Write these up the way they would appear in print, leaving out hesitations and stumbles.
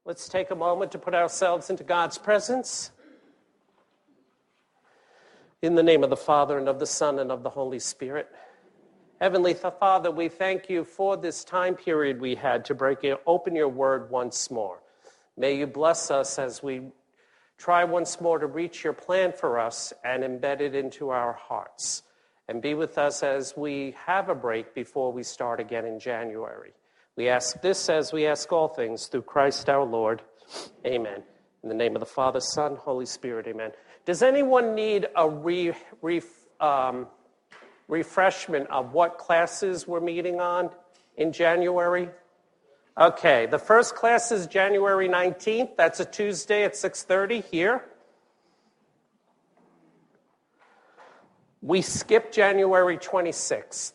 Let's take a moment to put ourselves into God's presence. In the name of the Father, and of the Son, and of the Holy Spirit. Heavenly Father, we thank you for this time period we had to open your word once more. May you bless us as we try once more to reach your plan for us and embed it into our hearts. And be with us as we have a break before we start again in January. We ask this as we ask all things through Christ our Lord. Amen. In the name of the Father, Son, Holy Spirit, amen. Does anyone need a refreshment of what classes we're meeting on in January? Okay, the first class is January 19th. That's a Tuesday at 6:30 here. We skip January 26th.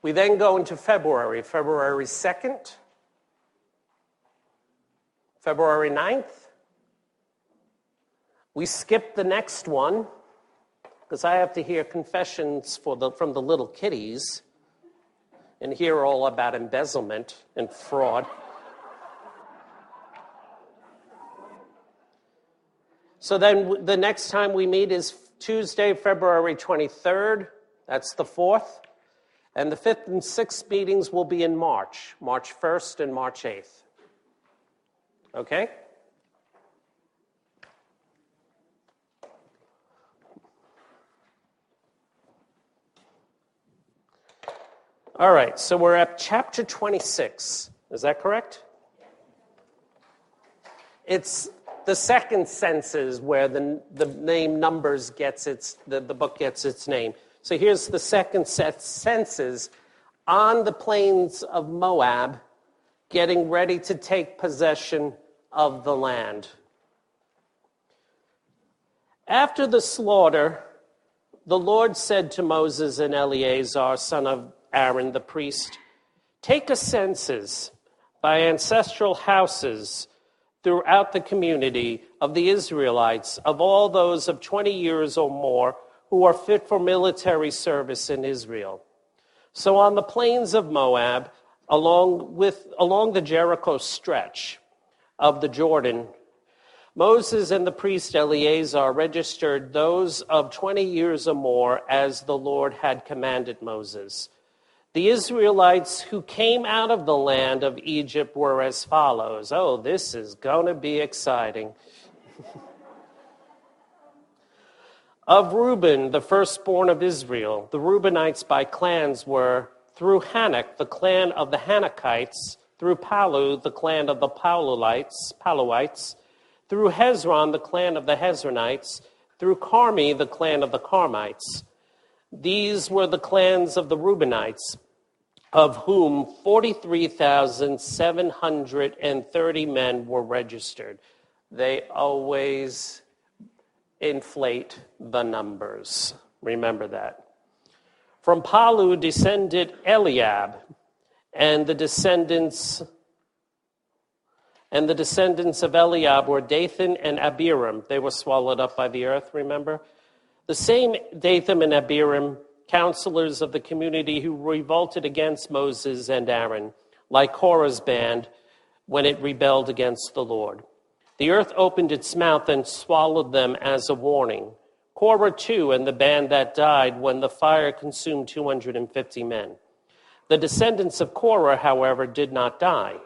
We then go into February 2nd, February 9th. We skip the next one because I have to hear confessions from the little kiddies and hear all about embezzlement and fraud. So then the next time we meet is Tuesday, February 23rd. That's the 4th. And the 5th and 6th meetings will be in March 1st and March 8th. Okay? All right, so we're at chapter 26. Is that correct? It's the second census where the name Numbers gets the book gets its name. So here's the second census on the plains of Moab, getting ready to take possession of the land. After the slaughter, the Lord said to Moses and Eleazar, son of Aaron the priest, take a census by ancestral houses throughout the community of the Israelites, of all those of 20 years or more who are fit for military service in Israel. So on the plains of Moab, along the Jericho stretch of the Jordan, Moses and the priest Eleazar registered those of 20 years or more as the Lord had commanded Moses. The Israelites who came out of the land of Egypt were as follows. Oh, this is going to be exciting. Of Reuben, the firstborn of Israel, the Reubenites by clans were through Hanok, the clan of the Hanokites, through Palu, the clan of the Paluites, through Hezron, the clan of the Hezronites, through Carmi, the clan of the Carmites. These were the clans of the Reubenites, of whom 43,730 men were registered. They always inflate the numbers. Remember that. From Palu descended Eliab, and the descendants of Eliab were Dathan and Abiram. They were swallowed up by the earth, remember? The same Dathan and Abiram, counselors of the community who revolted against Moses and Aaron, like Korah's band when it rebelled against the Lord. The earth opened its mouth and swallowed them as a warning. Korah too, and the band that died when the fire consumed 250 men. The descendants of Korah, however, did not die.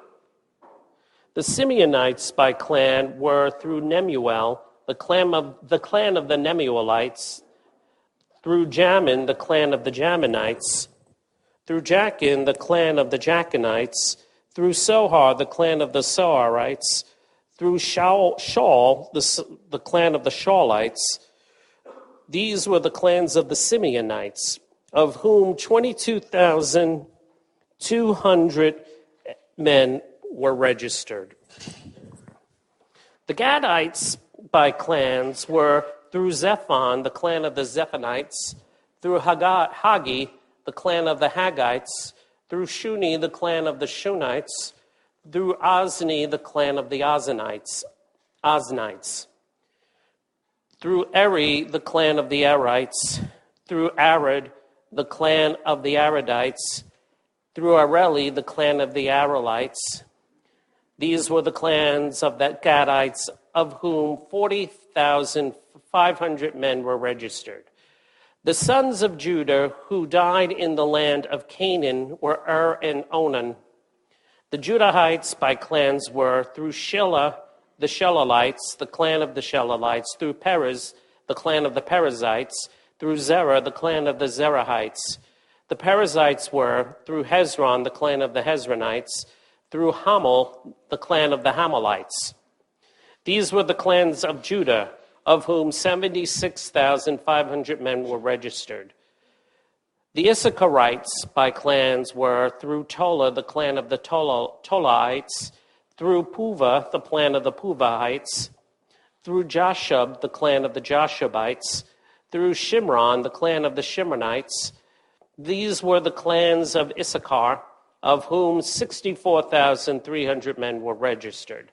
The Simeonites by clan were through Nemuel, the clan of the Nemuelites, through Jamin, the clan of the Jaminites, through Jachin, the clan of the Jachinites, through Sohar, the clan of the Soharites, through Shaul, the clan of the Shaulites. These were the clans of the Simeonites, of whom 22,200 men were registered. The Gadites by clans were through Zephon, the clan of the Zephonites, through Hagi, the clan of the Haggites, through Shuni, the clan of the Shunites, through Ozni, the clan of the Oznites, through Eri, the clan of the Erites, through Arad, the clan of the Aradites, through Areli, the clan of the Arelites, These were the clans of the Gadites, of whom 40,500 men were registered. The sons of Judah who died in the land of Canaan were and Onan. The Judahites by clans were through Shelah, the Shelalites, the clan of the Shelalites, through Perez, the clan of the Perizzites, through Zerah, the clan of the Zerahites. The Perizzites were through Hezron, the clan of the Hezronites, through Hamel, the clan of the Hamelites. These were the clans of Judah, of whom 76,500 men were registered. The Issacharites by clans were through Tola, the clan of the Tolaites, through Puvah, the clan of the Puvahites, through Jashub, the clan of the Jashubites, through Shimron, the clan of the Shimronites. These were the clans of Issachar, of whom 64,300 men were registered.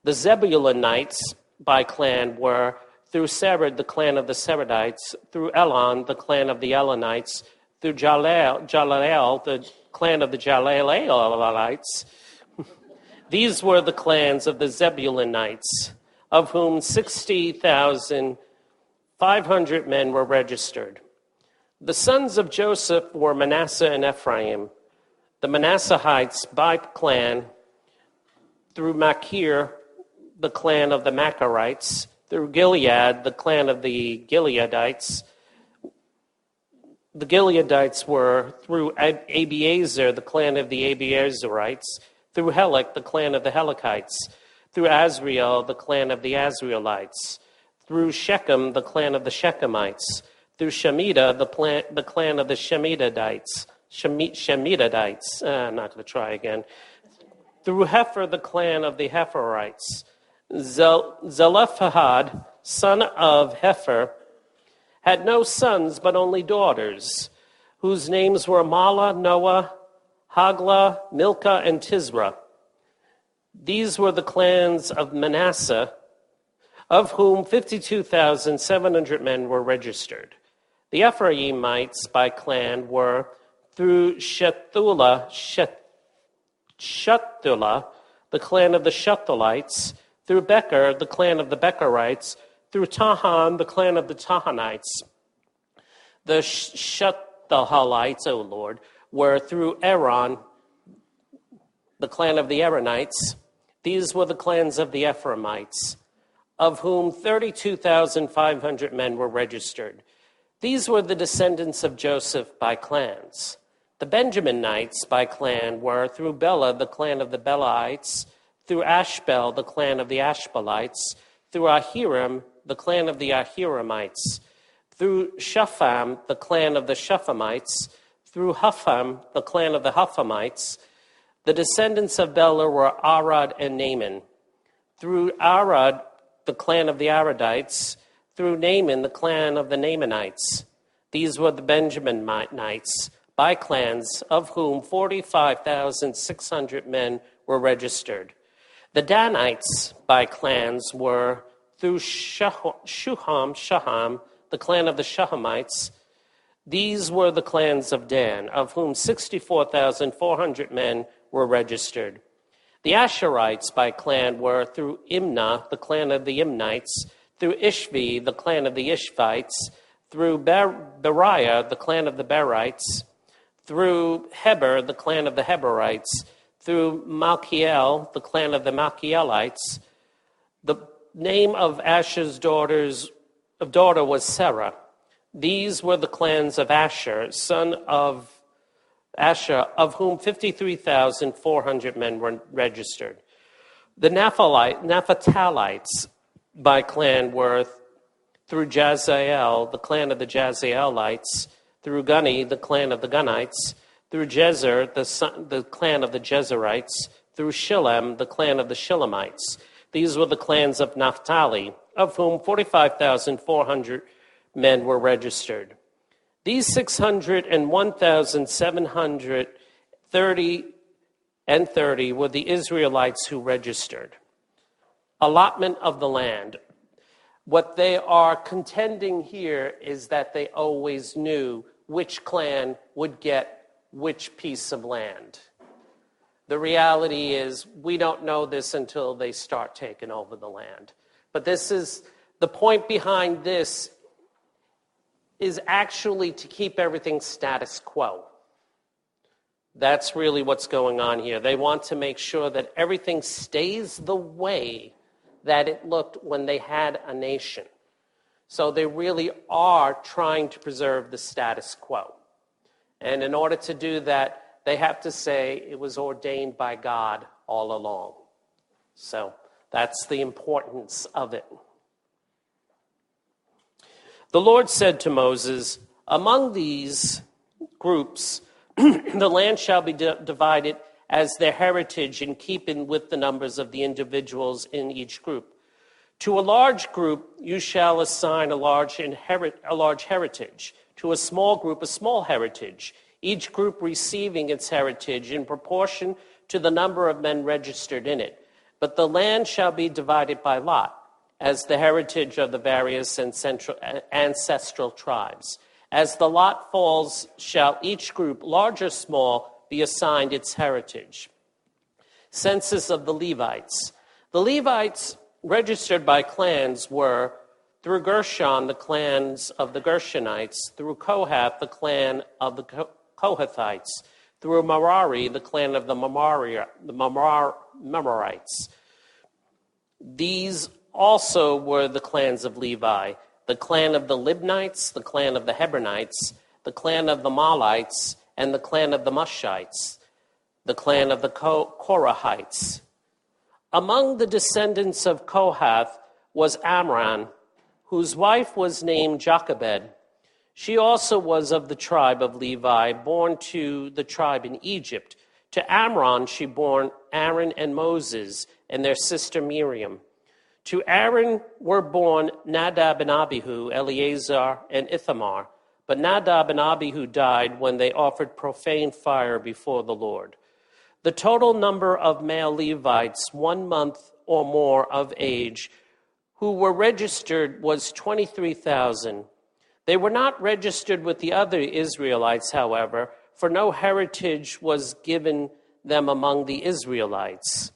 The Zebulunites by clan were through Sered, the clan of the Seredites, through Elon, the clan of the Elonites, through Jaleel, the clan of the Jaleelites. These were the clans of the Zebulunites, of whom 60,500 men were registered. The sons of Joseph were Manasseh and Ephraim. The Manasseites by clan, through Machir, the clan of the Machirites, through Gilead, the clan of the Gileadites. The Gileadites were through Abiezer, the clan of the Abiezerites, through Helek, the clan of the Helekites, through Azriel, the clan of the Azrielites, through Shechem, the clan of the Shechemites, through Shemida, the clan of the Shemidadites. I'm not going to try again. Through Hepher, the clan of the Hepherites. Zelophehad, son of Hepher, had no sons but only daughters, whose names were Mala, Noah, Hagla, Milcah, and Tisra. These were the clans of Manasseh, of whom 52,700 men were registered. The Ephraimites by clan were through Shethulah, the clan of the Shethulites, through Becher, the clan of the Becherites, through Tahan, the clan of the Tahanites. The Shethulites, O Lord, were through Aaron, the clan of the Aaronites. These were the clans of the Ephraimites, of whom 32,500 men were registered. These were the descendants of Joseph by clans. The Benjaminites by clan were through Bela, the clan of the Belaites, through Ashbel, the clan of the Ashbelites, through Ahiram, the clan of the Ahiramites, through Shapham, the clan of the Shaphamites, through Hupham, the clan of the Huphamites. The descendants of Bela were Arad and Naaman. Through Arad, the clan of the Aradites, through Naaman, the clan of the Naamanites. These were the Benjaminites by clans, of whom 45,600 men were registered. The Danites by clans were through Shaham, the clan of the Shahamites. These were the clans of Dan, of whom 64,400 men were registered. The Asherites by clan were through Imnah, the clan of the Imnites, through Ishvi, the clan of the Ishvites, through Beriah, the clan of the Berites, through Heber, the clan of the Heberites, through Malchiel, the clan of the Malchielites. The name of Asher's daughter was Sarah. These were the clans of Asher, son of Asher, of whom 53,400 men were registered. The Naphtalites by clan were through Jaziel, the clan of the Jazielites, through Guni, the clan of the Gunites, through Jezer, the clan of the Jezerites, through Shillem, the clan of the Shillemites. These were the clans of Naphtali, of whom 45,400 men were registered. These 601,730 were the Israelites who registered. Allotment of the land. What they are contending here is that they always knew which clan would get which piece of land. The reality is we don't know this until they start taking over the land. But this is the point behind this is actually to keep everything status quo. That's really what's going on here. They want to make sure that everything stays the way that it looked when they had a nation. So they really are trying to preserve the status quo. And in order to do that, they have to say it was ordained by God all along. So that's the importance of it. The Lord said to Moses, among these groups, the land shall be divided as their heritage in keeping with the numbers of the individuals in each group. To a large group, you shall assign a large heritage. To a small group, a small heritage, each group receiving its heritage in proportion to the number of men registered in it. But the land shall be divided by lot, as the heritage of the various ancestral tribes. As the lot falls, shall each group, large or small, be assigned its heritage. Census of the Levites. The Levites registered by clans were, through Gershon, the clans of the Gershonites, through Kohath, the clan of the Kohathites, through Merari, the clan of the Merarites. These also were the clans of Levi, the clan of the Libnites, the clan of the Hebronites, the clan of the Malites, and the clan of the Mushites, the clan of the Korahites. Among the descendants of Kohath was Amram, whose wife was named Jochebed. She also was of the tribe of Levi, born to the tribe in Egypt. To Amram she bore Aaron and Moses and their sister Miriam. To Aaron were born Nadab and Abihu, Eleazar and Ithamar. But Nadab and Abihu died when they offered profane fire before the Lord. The total number of male Levites, 1 month or more of age, who were registered was 23,000. They were not registered with the other Israelites, however, for no heritage was given them among the Israelites.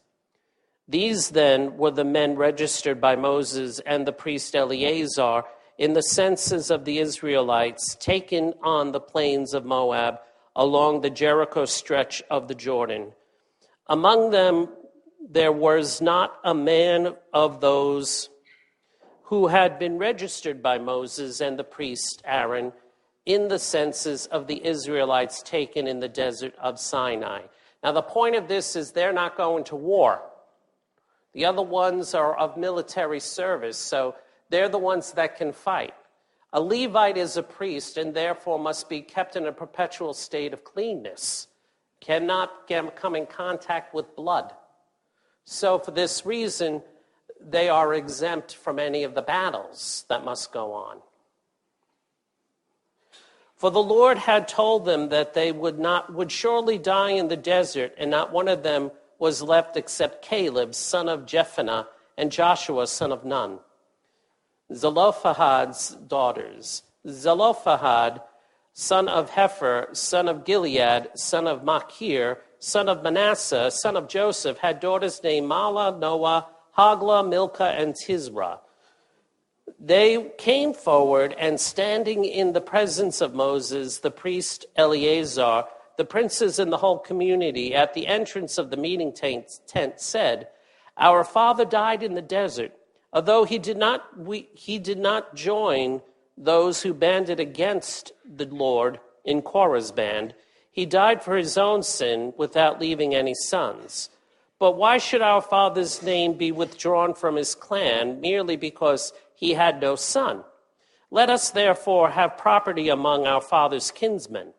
These, then, were the men registered by Moses and the priest Eleazar in the census of the Israelites taken on the plains of Moab along the Jericho stretch of the Jordan. Among them there was not a man of those who had been registered by Moses and the priest Aaron in the census of the Israelites taken in the desert of Sinai. Now, the point of this is they're not going to war. The other ones are of military service, so they're the ones that can fight. A Levite is a priest and therefore must be kept in a perpetual state of cleanness, cannot come in contact with blood. So for this reason, they are exempt from any of the battles that must go on. For the Lord had told them that they would surely die in the desert, and not one of them was left except Caleb, son of Jephunneh, and Joshua, son of Nun. Zelophehad's daughters. Zelophehad, son of Hepher, son of Gilead, son of Machir, son of Manasseh, son of Joseph, had daughters named Mahlah, Noah, Haglah, Milcah, and Tisra. They came forward, and standing in the presence of Moses, the priest Eleazar, the princes and the whole community at the entrance of the meeting tent said, "Our father died in the desert, although he did not join those who banded against the Lord in Korah's band. He died for his own sin without leaving any sons. But why should our father's name be withdrawn from his clan merely because he had no son? Let us therefore have property among our father's kinsmen."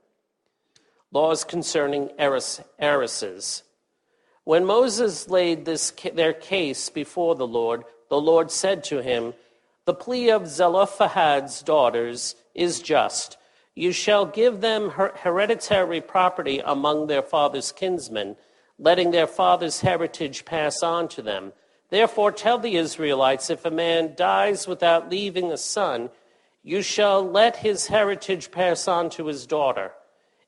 Laws concerning heiresses. When Moses laid their case before the Lord said to him, "The plea of Zelophehad's daughters is just. You shall give them hereditary property among their father's kinsmen, letting their father's heritage pass on to them. Therefore tell the Israelites, if a man dies without leaving a son, you shall let his heritage pass on to his daughter.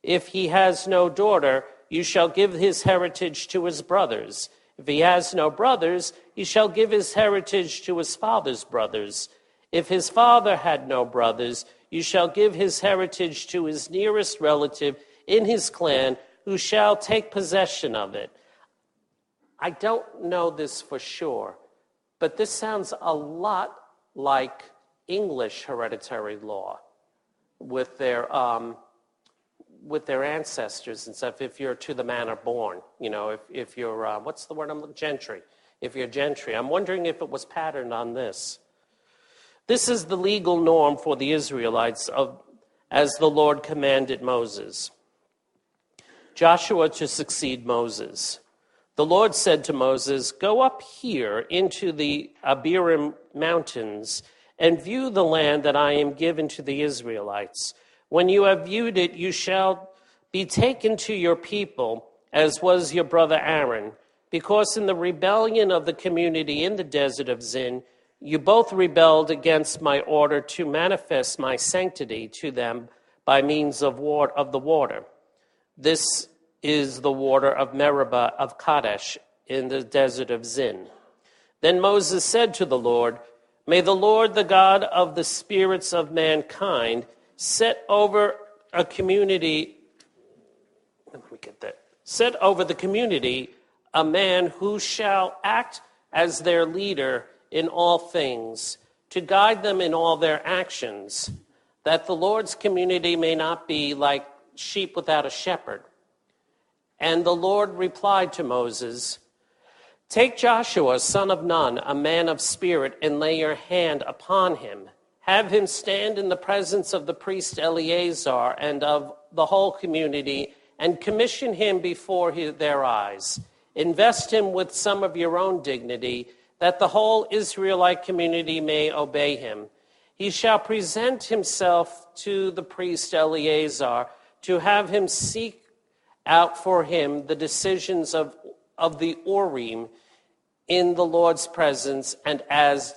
If he has no daughter, you shall give his heritage to his brothers. If he has no brothers, he shall give his heritage to his father's brothers. If his father had no brothers, you shall give his heritage to his nearest relative in his clan, who shall take possession of it. I don't know this for sure, but this sounds a lot like English hereditary law with their ancestors and stuff. If you're to the manor born, if you're what's the word? Gentry. If you're gentry, I'm wondering if it was patterned on this. This is the legal norm for the Israelites as the Lord commanded Moses. Joshua to succeed Moses. The Lord said to Moses, "Go up here into the Abiram mountains and view the land that I am giving to the Israelites. When you have viewed it, you shall be taken to your people, as was your brother Aaron, because in the rebellion of the community in the desert of Zin, you both rebelled against my order to manifest my sanctity to them by means of the water. This is the water of Meribah of Kadesh in the desert of Zin." Then Moses said to the Lord, "May the Lord, the God of the spirits of mankind, set over the community a man who shall act as their leader in all things, to guide them in all their actions, that the Lord's community may not be like sheep without a shepherd." And the Lord replied to Moses, "Take Joshua, son of Nun, a man of spirit, and lay your hand upon him. Have him stand in the presence of the priest Eleazar and of the whole community, and commission him before their eyes. Invest him with some of your own dignity, that the whole Israelite community may obey him. He shall present himself to the priest Eleazar to have him seek out for him the decisions of the Urim in the Lord's presence, and as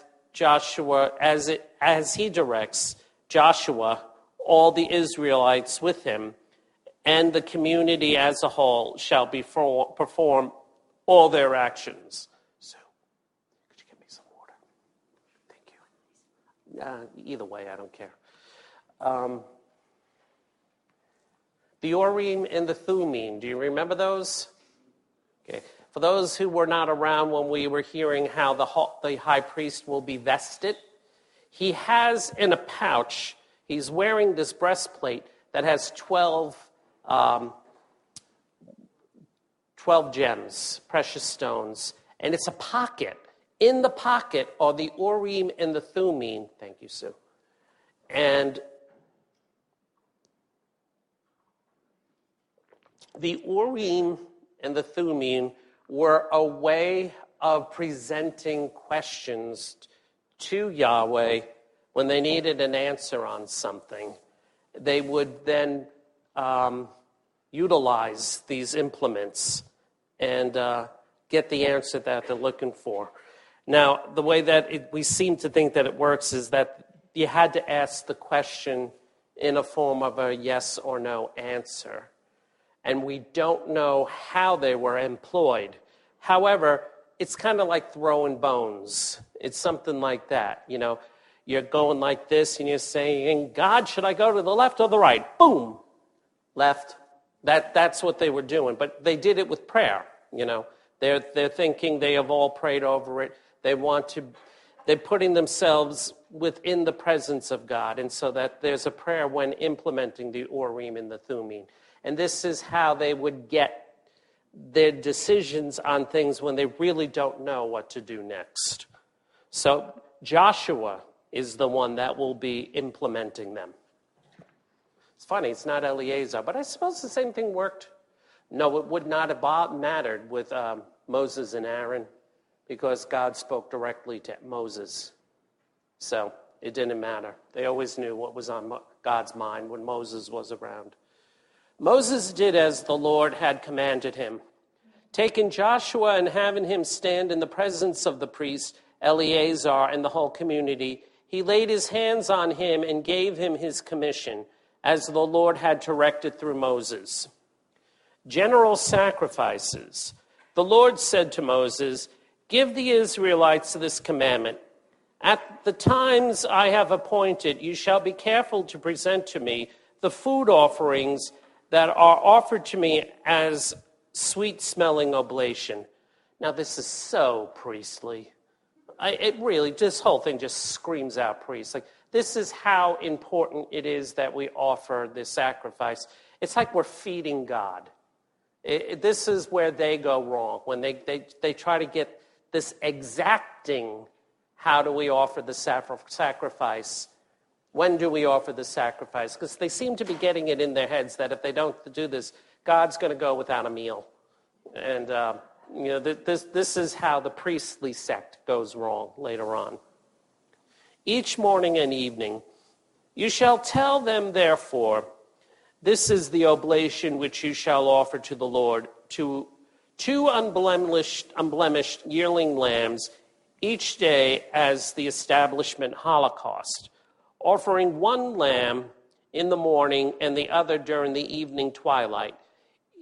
he directs Joshua, all the Israelites with him, and the community as a whole shall perform all their actions." So, could you get me some water? Thank you. Either way, I don't care. The Urim and the Thummim, do you remember those? Okay. For those who were not around when we were hearing how the high priest will be vested, he has in a pouch, he's wearing this breastplate that has 12 gems, precious stones, and it's a pocket. In the pocket are the Urim and the Thummim. Thank you, Sue. And the Urim and the Thummim were a way of presenting questions to Yahweh when they needed an answer on something. They would then utilize these implements and get the answer that they're looking for. Now, the way that we seem to think that it works is that you had to ask the question in a form of a yes or no answer. And we don't know how they were employed. However, it's kind of like throwing bones. It's something like that. You're going like this and you're saying, "God, should I go to the left or the right?" Boom, left. That's what they were doing. But they did it with prayer. They're thinking they have all prayed over it. They're putting themselves within the presence of God, and so that there's a prayer when implementing the Urim and the Thummim. And this is how they would get their decisions on things when they really don't know what to do next. So Joshua is the one that will be implementing them. It's funny, it's not Eleazar, but I suppose the same thing worked. No, it would not have mattered with Moses and Aaron, because God spoke directly to Moses. So it didn't matter. They always knew what was on God's mind when Moses was around. Moses did as the Lord had commanded him. Taking Joshua and having him stand in the presence of the priest Eleazar and the whole community, he laid his hands on him and gave him his commission, as the Lord had directed through Moses. general sacrifices. The Lord said to Moses, "Give the Israelites this commandment. At the times I have appointed, you shall be careful to present to me the food offerings that are offered to me as sweet-smelling oblation." Now, this is so priestly. This whole thing just screams out priest. Like, this is how important it is that we offer this sacrifice. It's like we're feeding God. This is where they go wrong, when they try to get this exacting, how do we offer the sacrifice? When do we offer the sacrifice? Because they seem to be getting it in their heads that if they don't do this, God's going to go without a meal. And, this is how the priestly sect goes wrong later on. Each morning and evening, you shall tell them, therefore, this is the oblation which you shall offer to the Lord, two unblemished yearling lambs each day as the establishment holocaust, offering one lamb in the morning and the other during the evening twilight,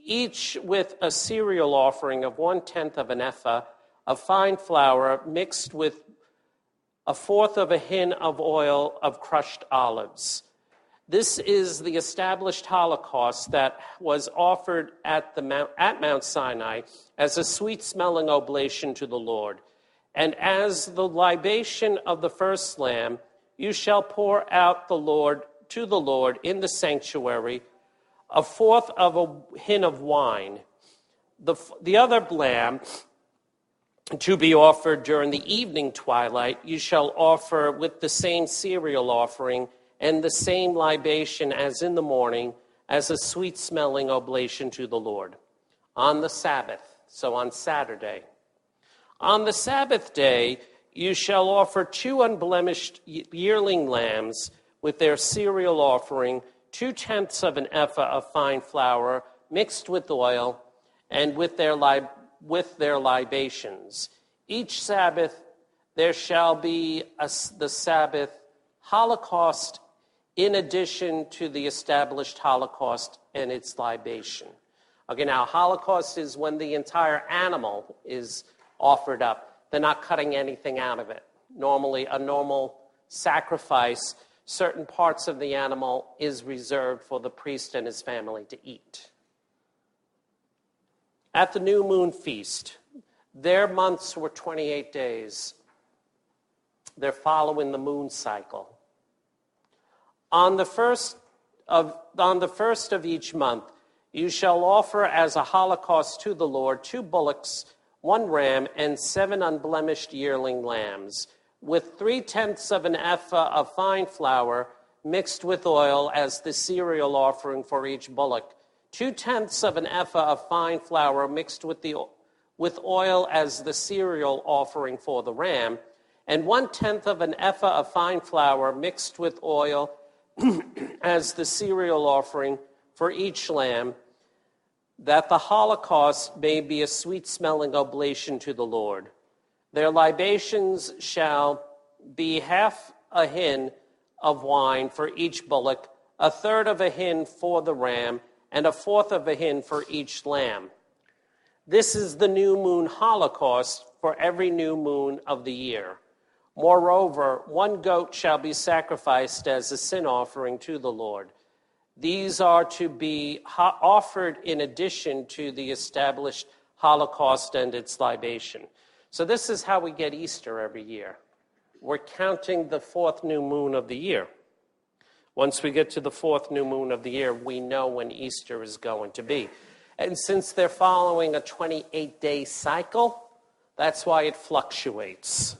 each with a cereal offering of 1/10 of an ephah of fine flour mixed with 1/4 of a hin of oil of crushed olives. This is the established holocaust that was offered at Mount Sinai as a sweet-smelling oblation to the Lord. And as the libation of the first lamb, you shall pour out to the Lord in the sanctuary 1/4 of a hin of wine. The other lamb to be offered during the evening twilight, you shall offer with the same cereal offering and the same libation as in the morning, as a sweet-smelling oblation to the Lord. On the Sabbath, so on Saturday. On the Sabbath day, you shall offer 2 unblemished yearling lambs with their cereal offering, 2/10 of an ephah of fine flour mixed with oil, and with their libations. Each Sabbath there shall be the Sabbath holocaust in addition to the established holocaust and its libation. Okay, now holocaust is when the entire animal is offered up. They're not cutting anything out of it. Normally, a normal sacrifice, certain parts of the animal is reserved for the priest and his family to eat. At the new moon feast, their months were 28 days. They're following the moon cycle. On the first of each month, you shall offer as a holocaust to the Lord 2 bullocks, 1 ram, and 7 unblemished yearling lambs, with 3/10 of an ephah of fine flour mixed with oil as the cereal offering for each bullock, 2/10 of an ephah of fine flour mixed with oil as the cereal offering for the ram, and 1/10 of an ephah of fine flour mixed with oil as the cereal offering for each lamb, that the holocaust may be a sweet-smelling oblation to the Lord. Their libations shall be 1/2 a hin of wine for each bullock, 1/3 of a hin for the ram, and 1/4 of a hin for each lamb. This is the new moon holocaust for every new moon of the year. Moreover, 1 goat shall be sacrificed as a sin offering to the Lord. These are to be offered in addition to the established holocaust and its libation. So this is how we get Easter every year. We're counting the 4th new moon of the year. Once we get to the 4th new moon of the year, we know when Easter is going to be. And since they're following a 28-day cycle, that's why it fluctuates.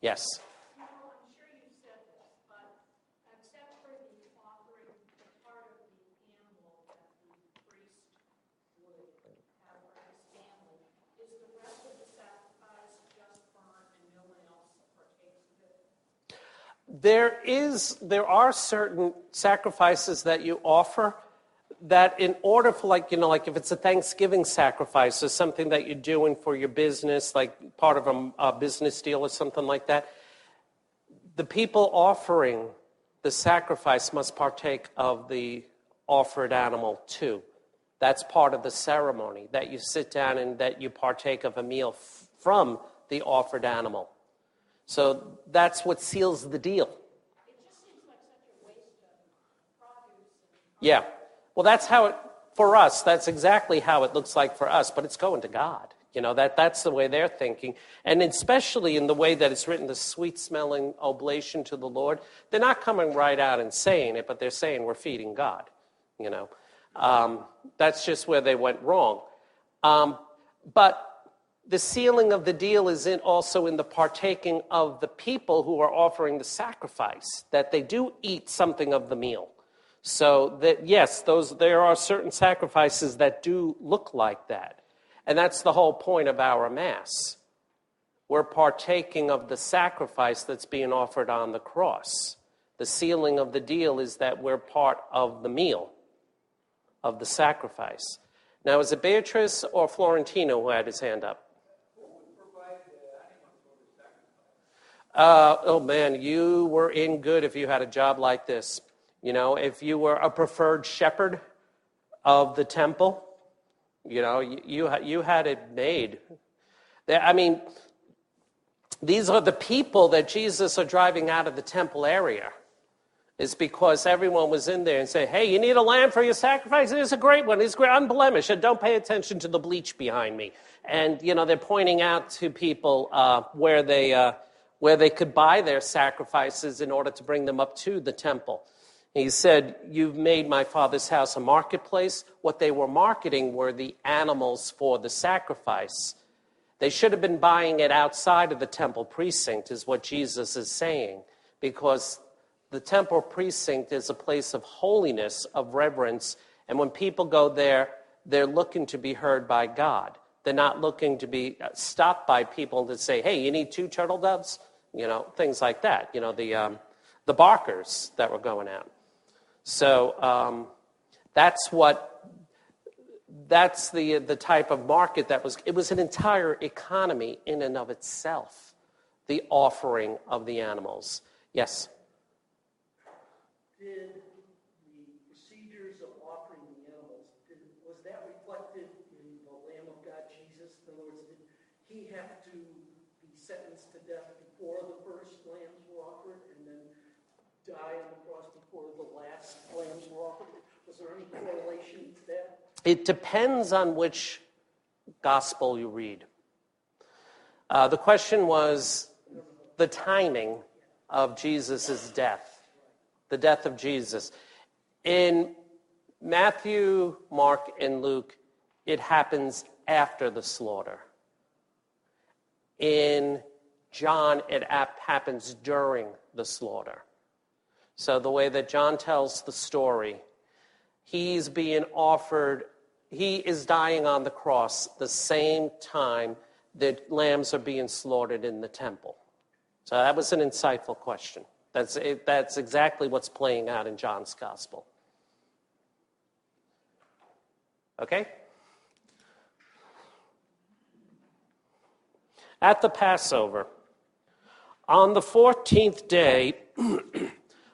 Yes? I'm sure you said this, but except for the offering, the part of the animal that the priest would have for his family, is the rest of the sacrifice just burnt and no one else partakes of it? There are certain sacrifices that you offer that in order for, like if it's a Thanksgiving sacrifice or something that you're doing for your business, like part of a business deal or something like that, the people offering the sacrifice must partake of the offered animal too. That's part of the ceremony, that you sit down and that you partake of a meal from the offered animal. So that's what seals the deal. It just seems like such a waste of produce. Yeah. Well, that's how it, for us, that's exactly how it looks like for us, but it's going to God. That's the way they're thinking. And especially in the way that it's written, the sweet-smelling oblation to the Lord, they're not coming right out and saying it, but they're saying we're feeding God, That's just where they went wrong. But the sealing of the deal is also in the partaking of the people who are offering the sacrifice, that they do eat something of the meal. So that, yes, there are certain sacrifices that do look like that. And that's the whole point of our Mass. We're partaking of the sacrifice that's being offered on the cross. The sealing of the deal is that we're part of the meal, of the sacrifice. Now, is it Beatrice or Florentino who had his hand up? Oh, man, you were in good if you had a job like this. If you were a preferred shepherd of the temple, you had it made. These are the people that Jesus are driving out of the temple area. It's because everyone was in there and say, hey, you need a lamb for your sacrifice? It's a great one. It's great, unblemished. And don't pay attention to the bleach behind me. And, they're pointing out to people where they could buy their sacrifices in order to bring them up to the temple. He said, you've made my Father's house a marketplace. What they were marketing were the animals for the sacrifice. They should have been buying it outside of the temple precinct, is what Jesus is saying, because the temple precinct is a place of holiness, of reverence, and when people go there, they're looking to be heard by God. They're not looking to be stopped by people to say, hey, you need 2 turtle doves? Things like that, the barkers that were going out. So that's the type of market it was an entire economy in and of itself, the offering of the animals. Yes? Did the procedures of offering the animals, was that reflected in the Lamb of God, Jesus? In other words, did he have to be sentenced to death before the first lambs were offered and then die on the cross before the last lambs were offered? Was there any correlation to that? It depends on which gospel you read. The question was the timing of Jesus' death, the death of Jesus. In Matthew, Mark, and Luke, it happens after the slaughter. In John, it happens during the slaughter. So the way that John tells the story, he's being offered, he is dying on the cross the same time that lambs are being slaughtered in the temple. So that was an insightful question. That's exactly what's playing out in John's gospel. Okay? At the Passover, on the 14th day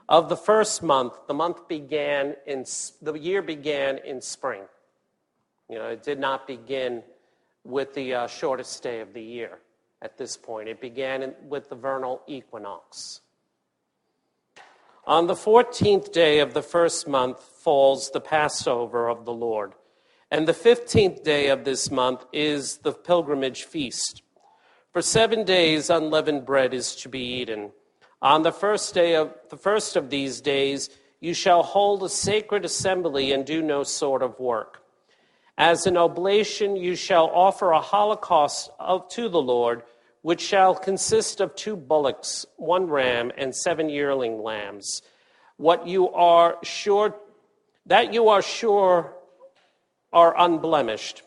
of the first month, the year began in spring. It did not begin with the shortest day of the year at this point. It began with the vernal equinox. On the 14th day of the first month falls the Passover of the Lord, and the 15th day of this month is the pilgrimage feast. For 7 days unleavened bread is to be eaten. On the first of these days, you shall hold a sacred assembly and do no sort of work. As an oblation, you shall offer a holocaust to the Lord, which shall consist of 2 bullocks, 1 ram, and 7 yearling lambs. That you are sure are unblemished,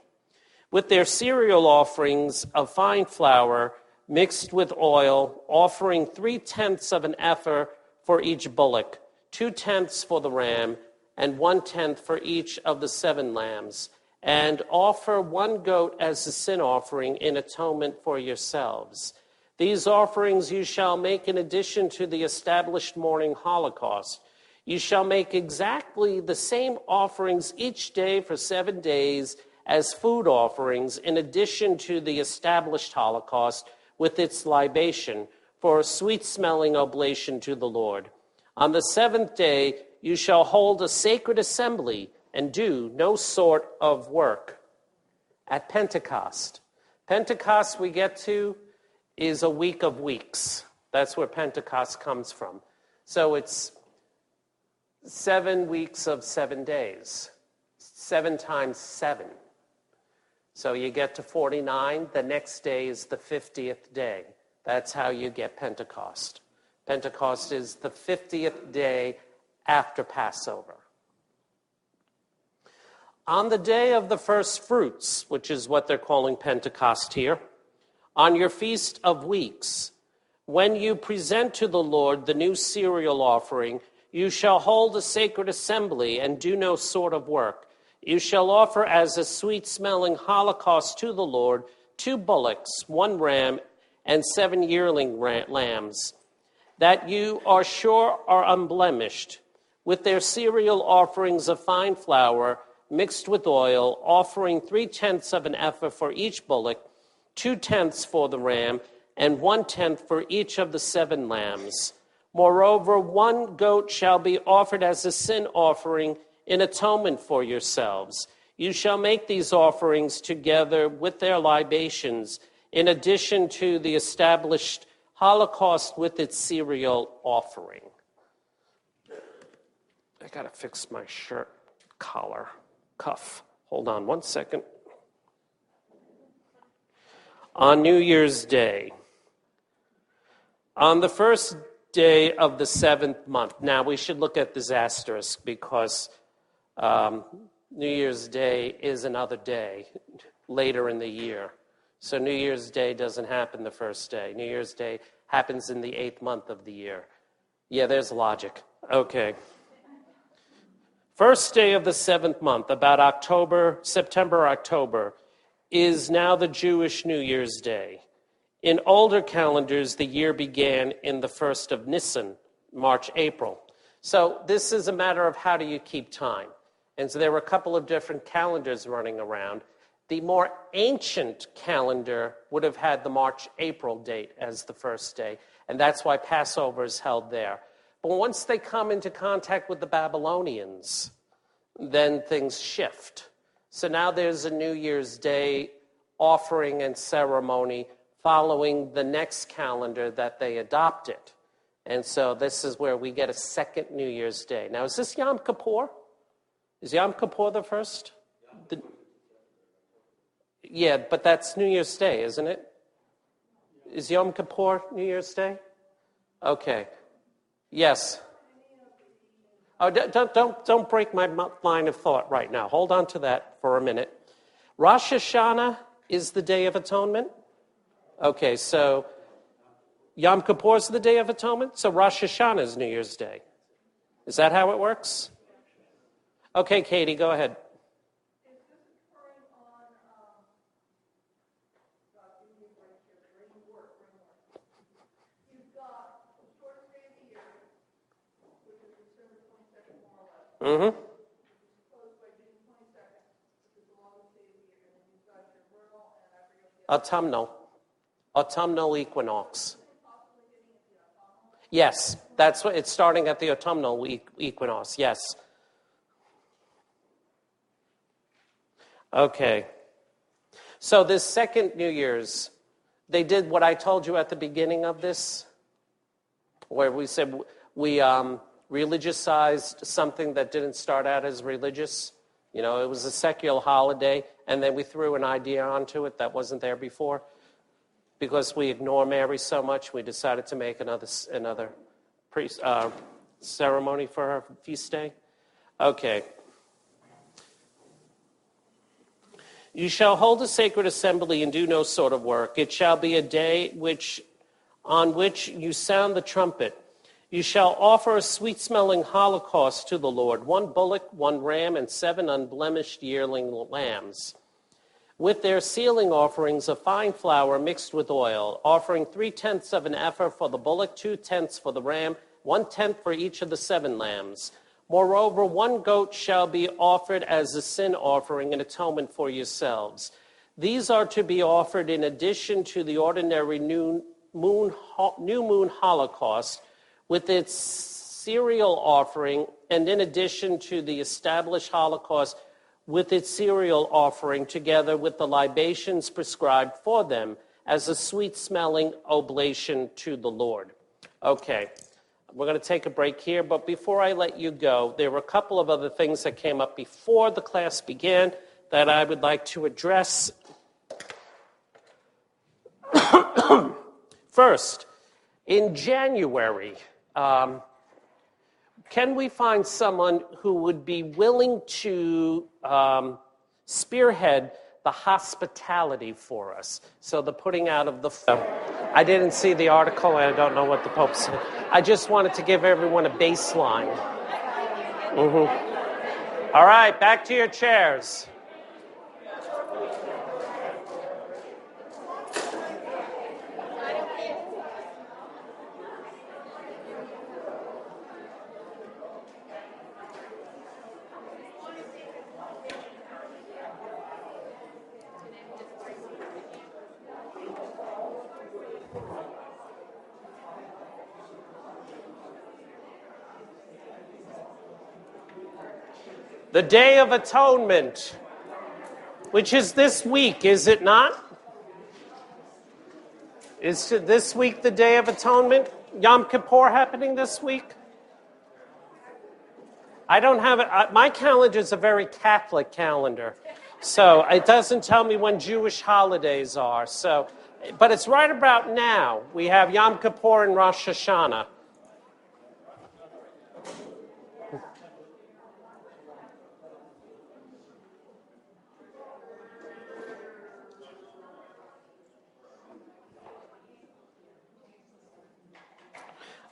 with their cereal offerings of fine flour mixed with oil, offering 3/10 of an ephah for each bullock, 2/10 for the ram, and 1/10 for each of the 7 lambs, and offer 1 goat as a sin offering in atonement for yourselves. These offerings you shall make in addition to the established morning holocaust. You shall make exactly the same offerings each day for 7 days as food offerings, in addition to the established holocaust with its libation, for a sweet-smelling oblation to the Lord. On the 7th day you shall hold a sacred assembly and do no sort of work. At Pentecost. Pentecost we get to is a week of weeks. That's where Pentecost comes from. So it's 7 weeks of 7 days. 7 times 7. So you get to 49. The next day is the 50th day. That's how you get Pentecost. Pentecost is the 50th day after Passover. On the day of the first fruits, which is what they're calling Pentecost here, on your feast of weeks, when you present to the Lord the new cereal offering, you shall hold a sacred assembly and do no sort of work. You shall offer as a sweet-smelling holocaust to the Lord 2 bullocks, 1 ram, and 7 yearling lambs, that you are sure are unblemished, with their cereal offerings of fine flour mixed with oil, offering 3/10 of an ephah for each bullock, 2/10 for the ram, and 1/10 for each of the 7 lambs. Moreover, 1 goat shall be offered as a sin offering in atonement for yourselves. You shall make these offerings together with their libations, in addition to the established holocaust with its cereal offering. I gotta fix my shirt collar. Cuff. Hold on 1 second. On New Year's Day, on the first day of the 7th month. Now, we should look at this asterisk because New Year's Day is another day later in the year. So New Year's Day doesn't happen the first day. New Year's Day happens in the 8th month of the year. Yeah, there's logic. Okay. First day of the 7th month, about September, October, is now the Jewish New Year's Day. In older calendars, the year began in the 1st of Nisan, March, April. So this is a matter of how do you keep time. And so there were a couple of different calendars running around. The more ancient calendar would have had the March-April date as the first day, and that's why Passover is held there. But once they come into contact with the Babylonians, then things shift. So now there's a New Year's Day offering and ceremony following the next calendar that they adopted. And so this is where we get a second New Year's Day. Now, is this Yom Kippur? Is Yom Kippur the first? Yeah, but that's New Year's Day, isn't it? Is Yom Kippur New Year's Day? Okay. Yes. Oh, don't break my line of thought right now. Hold on to that for a minute. Rosh Hashanah is the Day of Atonement? Okay, so Yom Kippur is the Day of Atonement? So Rosh Hashanah is New Year's Day. Is that how it works? Okay, Katie, go ahead. Mm-hmm. Autumnal equinox. Yes, that's what it's starting at the autumnal equinox. Yes. Okay. So this second New Year's, they did what I told you at the beginning of this, where we said we religiousized something that didn't start out as religious. You know, it was a secular holiday, and then we threw an idea onto it that wasn't there before. Because we ignore Mary so much, we decided to make another ceremony for her feast day. Okay. You shall hold a sacred assembly and do no sort of work. It shall be a day on which you sound the trumpet. You shall offer a sweet-smelling holocaust to the Lord, 1 bullock, 1 ram, and 7 unblemished yearling lambs, with their sealing offerings of fine flour mixed with oil, offering 3/10 of an ephah for the bullock, 2/10 for the ram, 1/10 for each of the 7 lambs. Moreover, 1 goat shall be offered as a sin offering and atonement for yourselves. These are to be offered in addition to the ordinary new moon holocaust with its cereal offering, and in addition to the established holocaust with its cereal offering, together with the libations prescribed for them as a sweet-smelling oblation to the Lord. Okay, we're going to take a break here, but before I let you go, there were a couple of other things that came up before the class began that I would like to address. First, in January, can we find someone who would be willing to spearhead the hospitality for us? So the putting out of the... I didn't see the article, and I don't know what the Pope said. I just wanted to give everyone a baseline. All right, back to your chairs. The Day of Atonement, which is this week, is it not? Is this week the Day of Atonement? Yom Kippur happening this week? I don't have it. My calendar is a very Catholic calendar, so it doesn't tell me when Jewish holidays are. So, but it's right about now. We have Yom Kippur and Rosh Hashanah.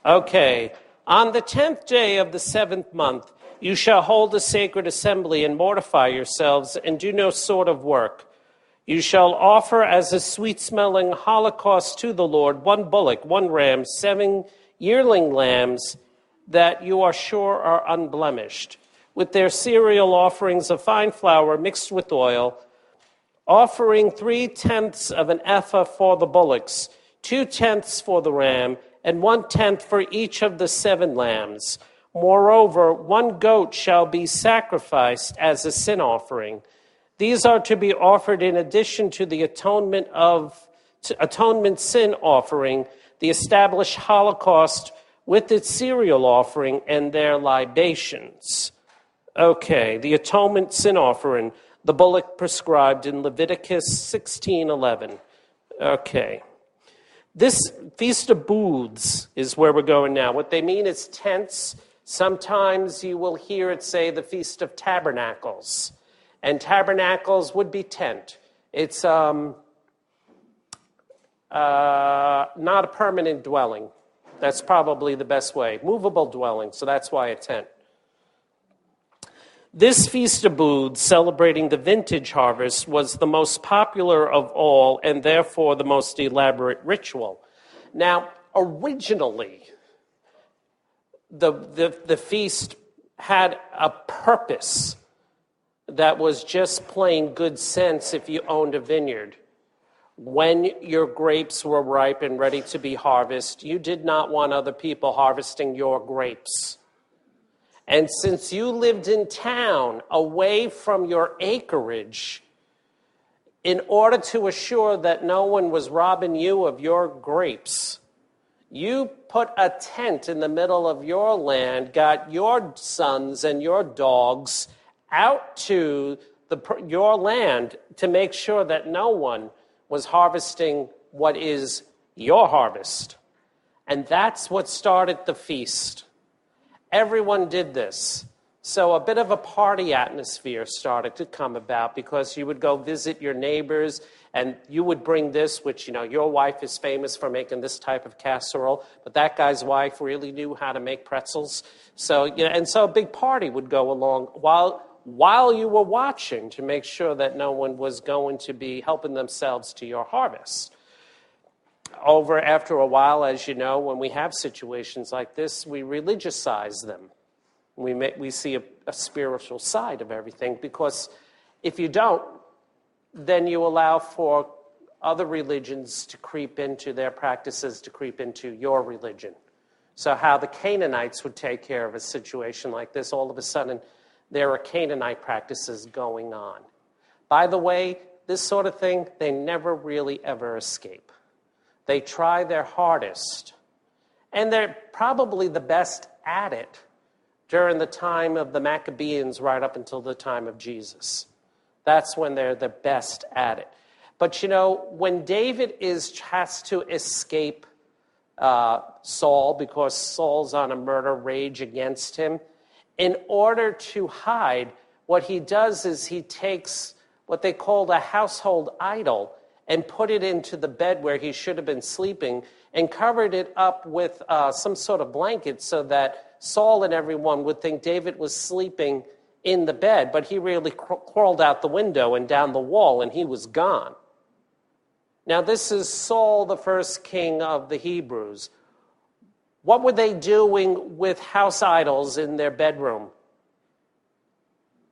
Okay, on the 10th day of the 7th month, you shall hold a sacred assembly and mortify yourselves and do no sort of work. You shall offer as a sweet-smelling holocaust to the Lord 1 bullock, 1 ram, 7 yearling lambs that you are sure are unblemished, with their cereal offerings of fine flour mixed with oil, offering 3/10 of an ephah for the bullocks, 2/10 for the ram, and 1/10 for each of the 7 lambs. Moreover, 1 goat shall be sacrificed as a sin offering. These are to be offered in addition to the atonement sin offering, the established holocaust with its cereal offering and their libations. Okay, the atonement sin offering, the bullock prescribed in Leviticus 16:11. Okay. This Feast of Booths is where we're going now. What they mean is tents. Sometimes you will hear it say the Feast of Tabernacles. And tabernacles would be tent. It's not a permanent dwelling. That's probably the best way. Movable dwelling, so that's why a tent. This Feast of Booths, celebrating the vintage harvest, was the most popular of all and therefore the most elaborate ritual. Now, originally, the feast had a purpose that was just plain good sense if you owned a vineyard. When your grapes were ripe and ready to be harvested, you did not want other people harvesting your grapes. And since you lived in town, away from your acreage, in order to assure that no one was robbing you of your grapes, you put a tent in the middle of your land, got your sons and your dogs out to your land to make sure that no one was harvesting what is your harvest. And that's what started the feast. Everyone did this. So a bit of a party atmosphere started to come about because you would go visit your neighbors and you would bring this, which, your wife is famous for making this type of casserole, but that guy's wife really knew how to make pretzels. So, and so a big party would go along while you were watching to make sure that no one was going to be helping themselves to your harvest. after a while, as you know, when we have situations like this, we religiousize them. We see a spiritual side of everything, because if you don't, then you allow for other religions to creep into their practices, to creep into your religion. So how the Canaanites would take care of a situation like this, all of a sudden there are Canaanite practices going on. By the way, this sort of thing, they never really ever escape. They try their hardest, and they're probably the best at it during the time of the Maccabees right up until the time of Jesus. That's when they're the best at it. But you know, when David has to escape Saul, because Saul's on a murder rage against him, in order to hide, what he does is he takes what they called a household idol and put it into the bed where he should have been sleeping and covered it up with some sort of blanket so that Saul and everyone would think David was sleeping in the bed, but he really crawled out the window and down the wall, and he was gone. Now, this is Saul, the first king of the Hebrews. What were they doing with house idols in their bedroom?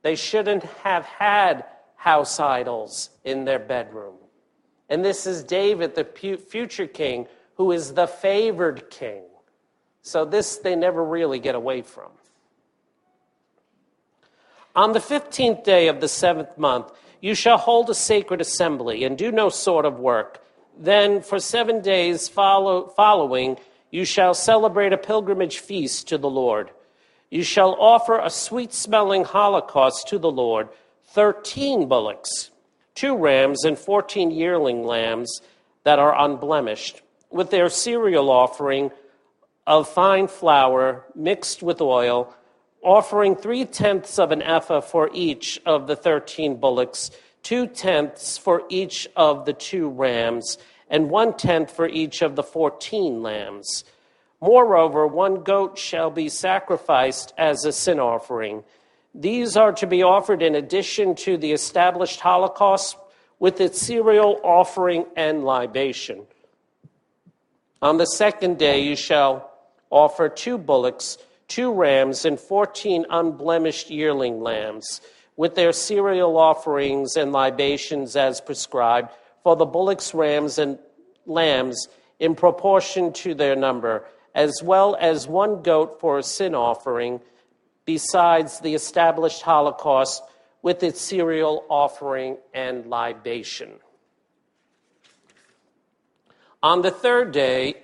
They shouldn't have had house idols in their bedroom. And this is David, the future king, who is the favored king. So this they never really get away from. On the 15th day of the 7th month, you shall hold a sacred assembly and do no sort of work. Then for 7 days following, you shall celebrate a pilgrimage feast to the Lord. You shall offer a sweet-smelling holocaust to the Lord, 13 bullocks, 2 rams, and 14 yearling lambs that are unblemished, with their cereal offering of fine flour mixed with oil, offering 3/10 of an ephah for each of the 13 bullocks, 2/10 for each of the 2 rams, and 1/10 for each of the 14 lambs. Moreover, 1 goat shall be sacrificed as a sin offering. These are to be offered in addition to the established holocaust with its cereal offering and libation. On the 2nd day you shall offer 2 bullocks, 2 rams, and 14 unblemished yearling lambs, with their cereal offerings and libations as prescribed, for the bullocks, rams, and lambs in proportion to their number, as well as 1 goat for a sin offering, besides the established holocaust with its cereal offering and libation. On the 3rd day,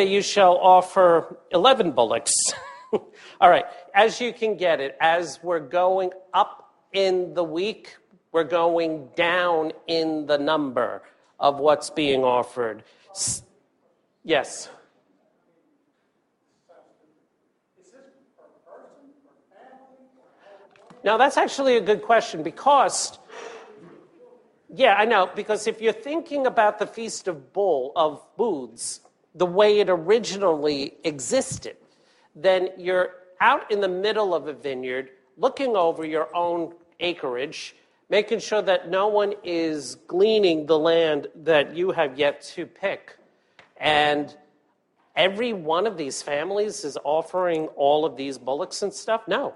you shall offer 11 bullocks. All right, as you can get it, as we're going up in the week, we're going down in the number of what's being offered. Yes? Now, that's actually a good question because, yeah, I know, because if you're thinking about the Feast of Booths, the way it originally existed, then you're out in the middle of a vineyard, looking over your own acreage, making sure that no one is gleaning the land that you have yet to pick. And every one of these families is offering all of these bullocks and stuff? No,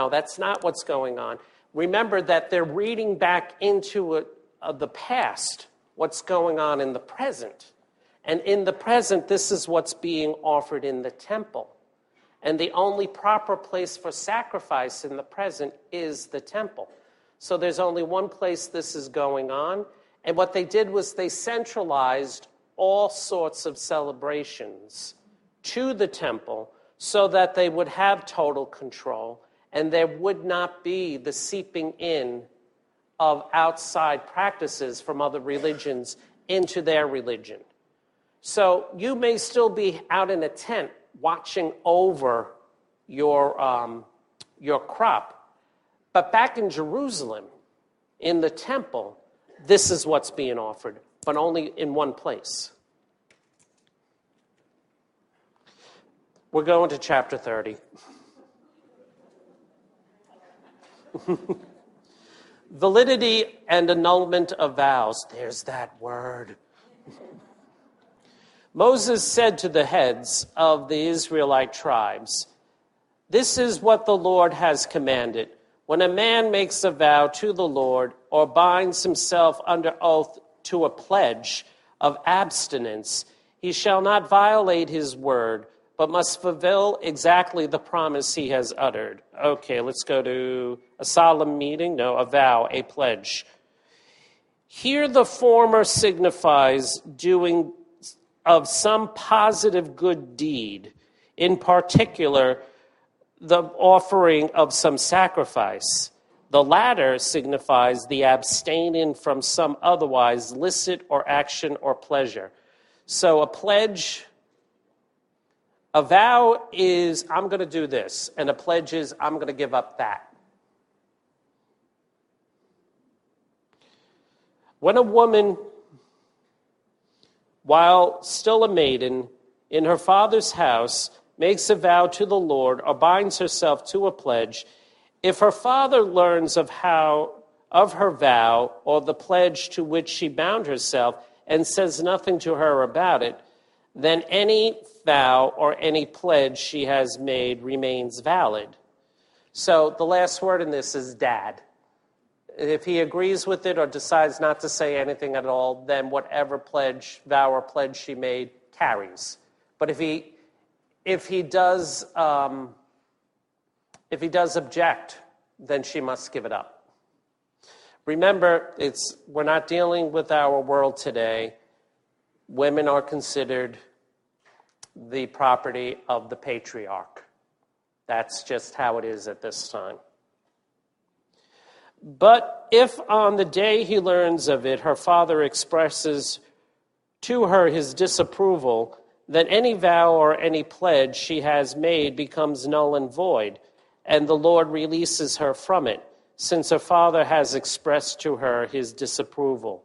that's not what's going on. Remember that they're reading back into the past, what's going on in the present. And in the present, this is what's being offered in the temple. And the only proper place for sacrifice in the present is the temple. So there's only one place this is going on. And what they did was they centralized all sorts of celebrations to the temple so that they would have total control and there would not be the seeping in of outside practices from other religions into their religion. So you may still be out in a tent watching over your crop, but back in Jerusalem, in the temple, this is what's being offered, but only in one place. We're going to chapter 30. Validity and annulment of vows. There's that word. Moses said to the heads of the Israelite tribes, "This is what the Lord has commanded. When a man makes a vow to the Lord or binds himself under oath to a pledge of abstinence, he shall not violate his word, but must fulfill exactly the promise he has uttered." Okay, let's go to a solemn meeting. No, a vow, a pledge. Here the former signifies doing of some positive good deed, in particular, the offering of some sacrifice. The latter signifies the abstaining from some otherwise licit or action or pleasure. So a pledge, a vow is, I'm going to do this, and a pledge is, I'm going to give up that. When a woman, while still a maiden, in her father's house, makes a vow to the Lord or binds herself to a pledge, if her father learns of her vow or the pledge to which she bound herself and says nothing to her about it, then any vow or any pledge she has made remains valid. So the last word in this is dad. If he agrees with it or decides not to say anything at all, then whatever pledge, vow or pledge she made carries. But if he does object, then she must give it up. Remember, we're not dealing with our world today. Women are considered the property of the patriarch. That's just how it is at this time. But if on the day he learns of it, her father expresses to her his disapproval, then any vow or any pledge she has made becomes null and void, and the Lord releases her from it, since her father has expressed to her his disapproval.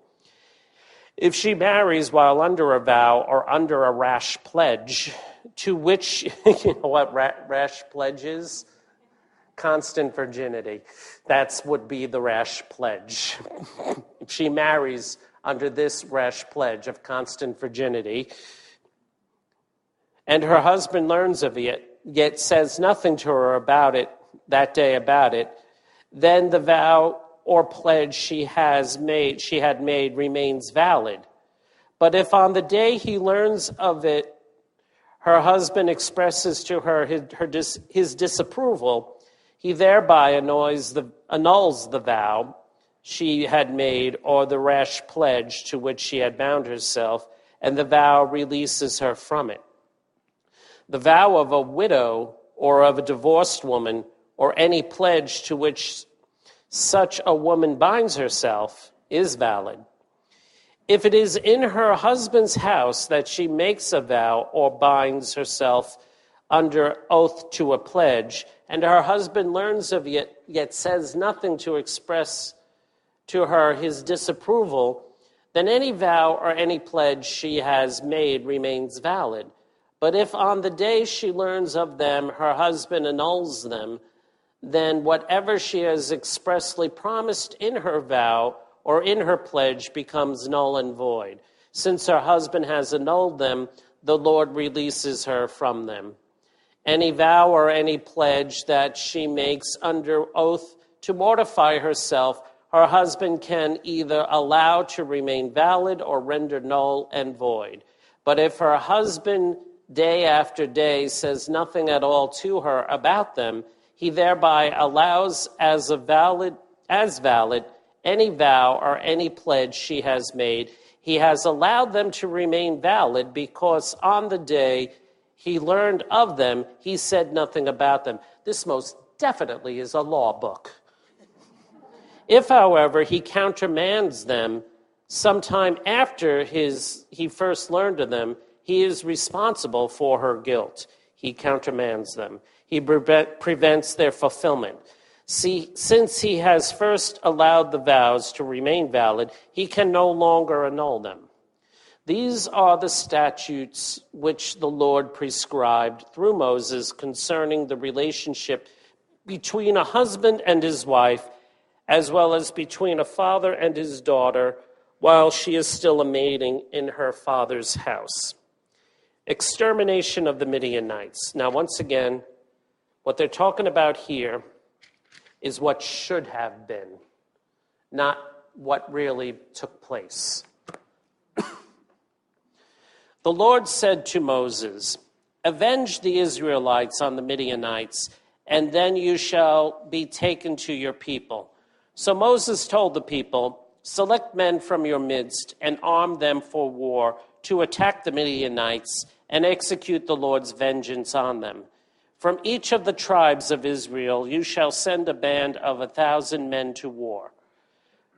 If she marries while under a vow or under a rash pledge, to which, you know what rash pledge is? Constant virginity. That would be the rash pledge. If she marries under this rash pledge of constant virginity, and her husband learns of it, yet says nothing to her about it, that day about it, then the vow or pledge she had made remains valid. But if on the day he learns of it, her husband expresses to her his disapproval, he thereby annuls the vow she had made or the rash pledge to which she had bound herself, and the vow releases her from it. The vow of a widow or of a divorced woman or any pledge to which such a woman binds herself is valid. If it is in her husband's house that she makes a vow or binds herself under oath to a pledge, and her husband learns of it, yet says nothing to express to her his disapproval, then any vow or any pledge she has made remains valid. But if on the day she learns of them, her husband annuls them, then whatever she has expressly promised in her vow or in her pledge becomes null and void. Since her husband has annulled them, the Lord releases her from them. Any vow or any pledge that she makes under oath to mortify herself, her husband can either allow to remain valid or render null and void. But if her husband day after day says nothing at all to her about them, he thereby allows as valid any vow or any pledge she has made. He has allowed them to remain valid because on the day he learned of them, he said nothing about them. This most definitely is a law book. If, however, he countermands them sometime after he first learned of them, he is responsible for her guilt. He countermands them. He prevents their fulfillment. See, since he has first allowed the vows to remain valid, he can no longer annul them. These are the statutes which the Lord prescribed through Moses concerning the relationship between a husband and his wife, as well as between a father and his daughter, while she is still a maiden in her father's house. Extermination of the Midianites. Now, once again, what they're talking about here is what should have been, not what really took place. The Lord said to Moses, "Avenge the Israelites on the Midianites, and then you shall be taken to your people." So Moses told the people, "Select men from your midst and arm them for war to attack the Midianites and execute the Lord's vengeance on them. From each of the tribes of Israel you shall send a band of 1,000 men to war."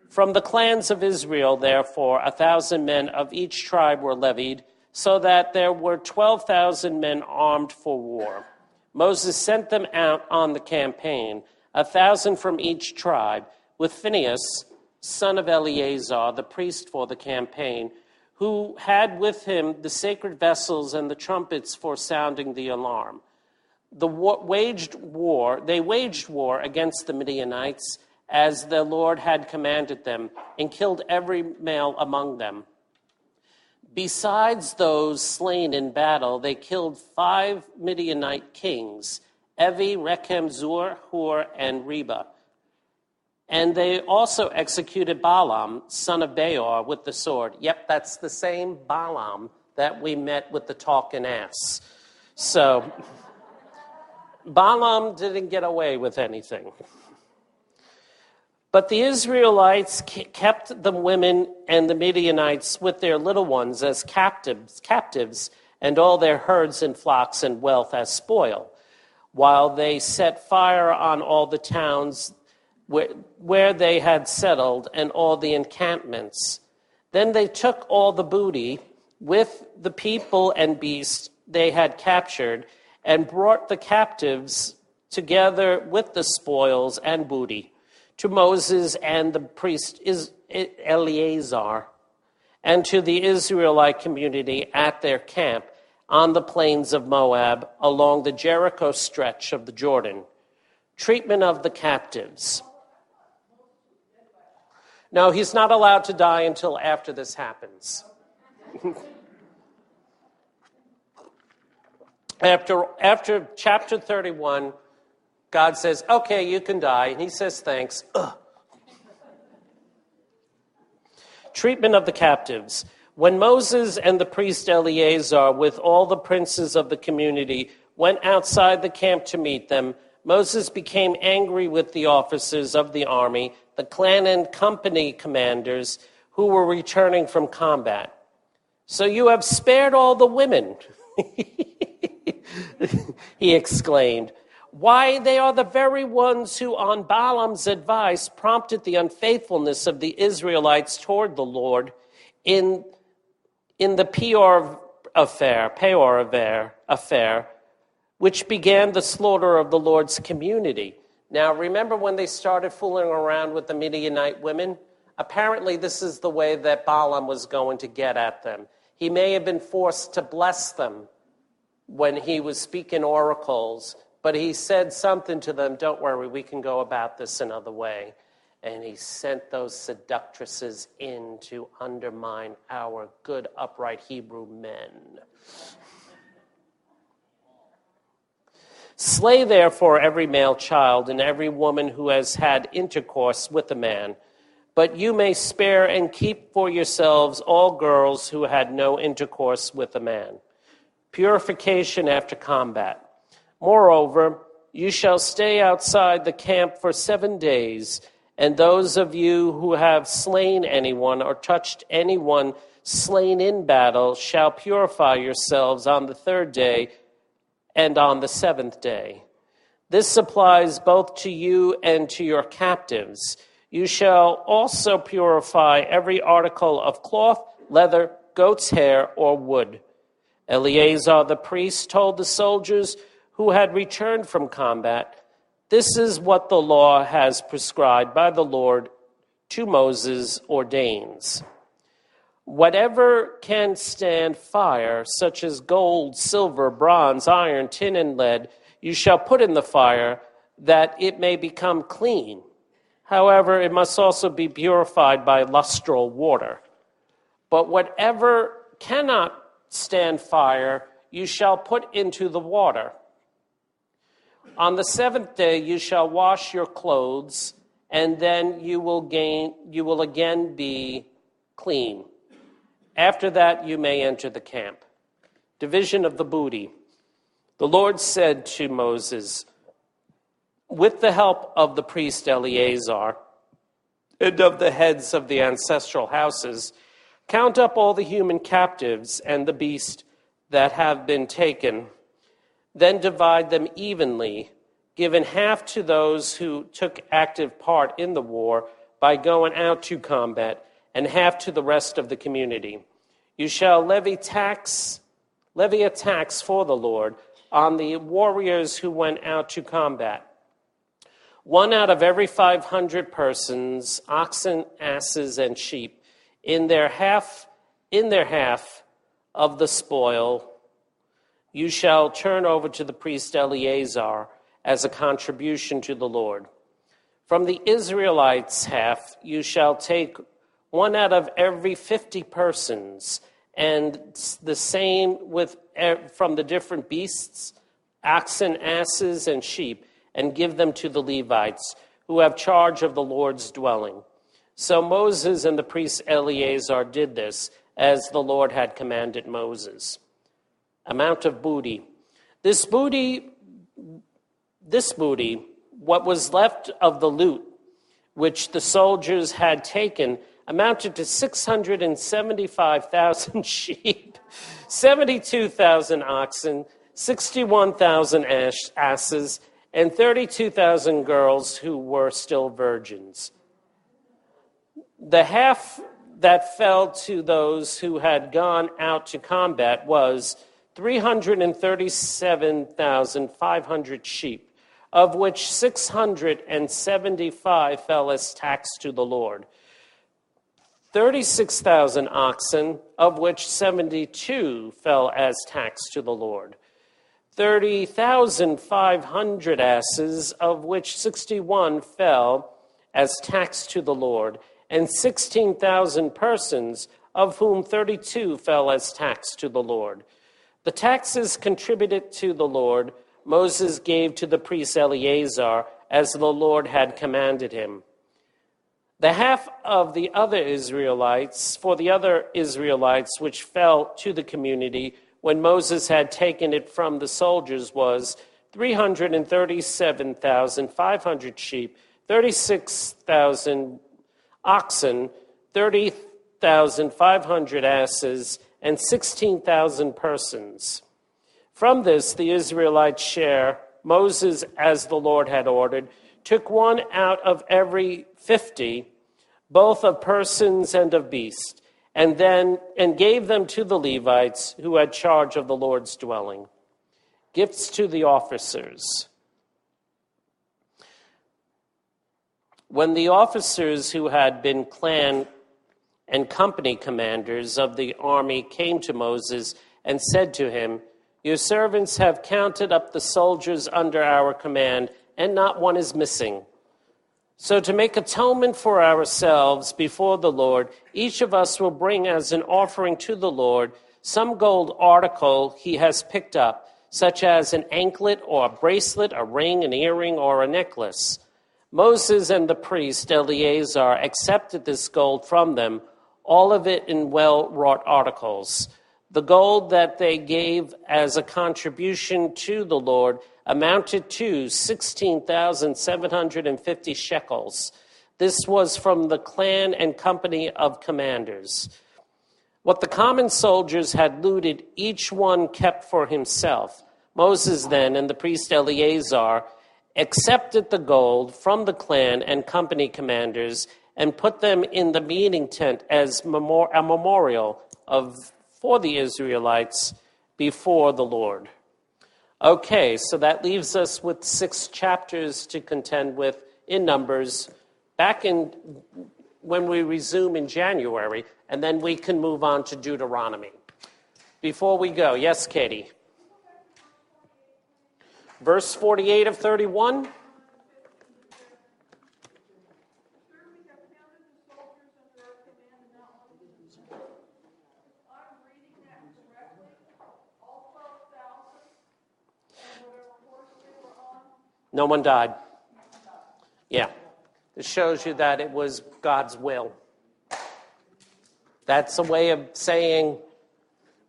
From the clans of Israel, therefore, 1,000 men of each tribe were levied, so that there were 12,000 men armed for war. Moses sent them out on the campaign, 1,000 from each tribe, with Phinehas, son of Eleazar, the priest for the campaign, who had with him the sacred vessels and the trumpets for sounding the alarm. They waged war against the Midianites, as the Lord had commanded them, and killed every male among them. Besides those slain in battle, they killed 5 Midianite kings, Evi, Rechem, Zur, Hur, and Reba. And they also executed Balaam, son of Beor, with the sword. Yep, that's the same Balaam that we met with the talking ass. So Balaam didn't get away with anything. But the Israelites kept the women and the Midianites with their little ones as captives, and all their herds and flocks and wealth as spoil, while they set fire on all the towns where they had settled and all the encampments. Then they took all the booty with the people and beasts they had captured and brought the captives together with the spoils and booty to Moses and the priest Eleazar and to the Israelite community at their camp on the plains of Moab along the Jericho stretch of the Jordan. Treatment of the captives. No, he's not allowed to die until after this happens. After chapter 31, God says, "Okay, you can die." And he says, "Thanks." Ugh. Treatment of the captives. When Moses and the priest Eleazar, with all the princes of the community, went outside the camp to meet them, Moses became angry with the officers of the army, the clan and company commanders who were returning from combat. "So you have spared all the women," he exclaimed. "Why, they are the very ones who, on Balaam's advice, prompted the unfaithfulness of the Israelites toward the Lord in the Peor affair, which began the slaughter of the Lord's community." Now, remember when they started fooling around with the Midianite women? Apparently, this is the way that Balaam was going to get at them. He may have been forced to bless them when he was speaking oracles, but he said something to them, "Don't worry, we can go about this another way." And he sent those seductresses in to undermine our good, upright Hebrew men. "Slay therefore every male child and every woman who has had intercourse with a man, but you may spare and keep for yourselves all girls who had no intercourse with a man." Purification after combat. "Moreover, you shall stay outside the camp for 7 days, and those of you who have slain anyone or touched anyone slain in battle shall purify yourselves on the 3rd day and on the 7th day. This applies both to you and to your captives. You shall also purify every article of cloth, leather, goat's hair, or wood." Eleazar the priest told the soldiers who had returned from combat, "This is what the law has prescribed by the Lord to Moses ordains. Whatever can stand fire, such as gold, silver, bronze, iron, tin, and lead, you shall put in the fire, that it may become clean. However, it must also be purified by lustral water. But whatever cannot stand fire, you shall put into the water. On the seventh day you shall wash your clothes, and then you will again be clean. After that you may enter the camp. Division of the booty. The Lord said to Moses, with the help of the priest Eleazar and of the heads of the ancestral houses, count up all the human captives and the beasts that have been taken. Then divide them evenly, giving half to those who took active part in the war by going out to combat, and half to the rest of the community. You shall levy a tax for the Lord on the warriors who went out to combat. 1 out of every 500 persons, oxen, asses, and sheep, in their half of the spoil, you shall turn over to the priest Eleazar as a contribution to the Lord. From the Israelites' half, you shall take 1 out of every 50 persons, and the same from the different beasts, oxen, asses, and sheep, and give them to the Levites, who have charge of the Lord's dwelling. So Moses and the priest Eleazar did this, as the Lord had commanded Moses. Amount of booty. This booty, what was left of the loot, which the soldiers had taken, amounted to 675,000 sheep, 72,000 oxen, 61,000 asses, and 32,000 girls who were still virgins. The half that fell to those who had gone out to combat was 337,500 sheep, of which 675 fell as tax to the Lord. 36,000 oxen, of which 72 fell as tax to the Lord. 30,500 asses, of which 61 fell as tax to the Lord, and 16,000 persons, of whom 32 fell as tax to the Lord. The taxes contributed to the Lord, Moses gave to the priest Eleazar, as the Lord had commanded him. The half of the other Israelites, which fell to the community when Moses had taken it from the soldiers, was 337,500 sheep, 36,000 oxen, 30,500 asses, and 16,000 persons. From this, the Israelites' share, Moses, as the Lord had ordered, took 1 out of every 50, both of persons and of beasts, and gave them to the Levites who had charge of the Lord's dwelling. Gifts to the officers. When the officers who had been clan and company commanders of the army came to Moses and said to him, "Your servants have counted up the soldiers under our command, and not one is missing. So to make atonement for ourselves before the Lord, each of us will bring as an offering to the Lord some gold article he has picked up, such as an anklet or a bracelet, a ring, an earring, or a necklace." Moses and the priest Eleazar accepted this gold from them, all of it in well-wrought articles. The gold that they gave as a contribution to the Lord amounted to 16,750 shekels. This was from the clan and company of commanders. What the common soldiers had looted, each one kept for himself. Moses then and the priest Eleazar accepted the gold from the clan and company commanders and put them in the meeting tent as a memorial for the Israelites before the Lord. Okay, so that leaves us with 6 chapters to contend with in Numbers when we resume in January, and then we can move on to Deuteronomy. Before we go, yes, Katie? Verse 48 of 31. No one died. Yeah. This shows you that it was God's will. That's a way of saying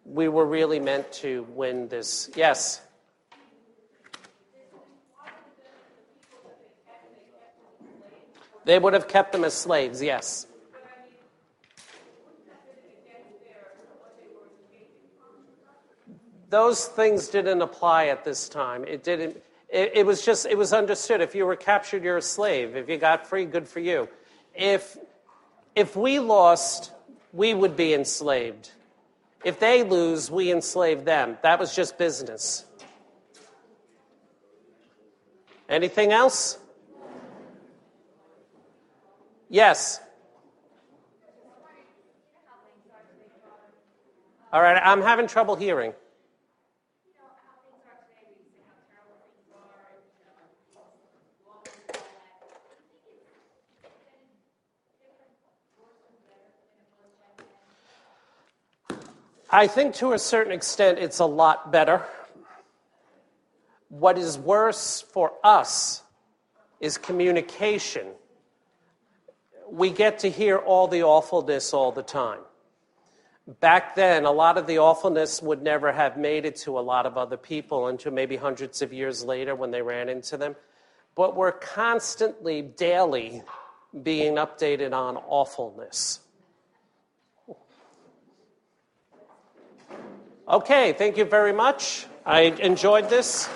we were really meant to win this. Yes? They would have kept them as slaves, yes. Those things didn't apply at this time. It didn't. It was understood. If you were captured, you're a slave. If you got free, good for you. If we lost, we would be enslaved. If they lose, we enslave them. That was just business. Anything else? Yes. All right, I'm having trouble hearing. I think to a certain extent it's a lot better. What is worse for us is communication. We get to hear all the awfulness all the time. Back then, a lot of the awfulness would never have made it to a lot of other people until maybe hundreds of years later when they ran into them. But we're constantly, daily, being updated on awfulness. Okay, thank you very much. I enjoyed this.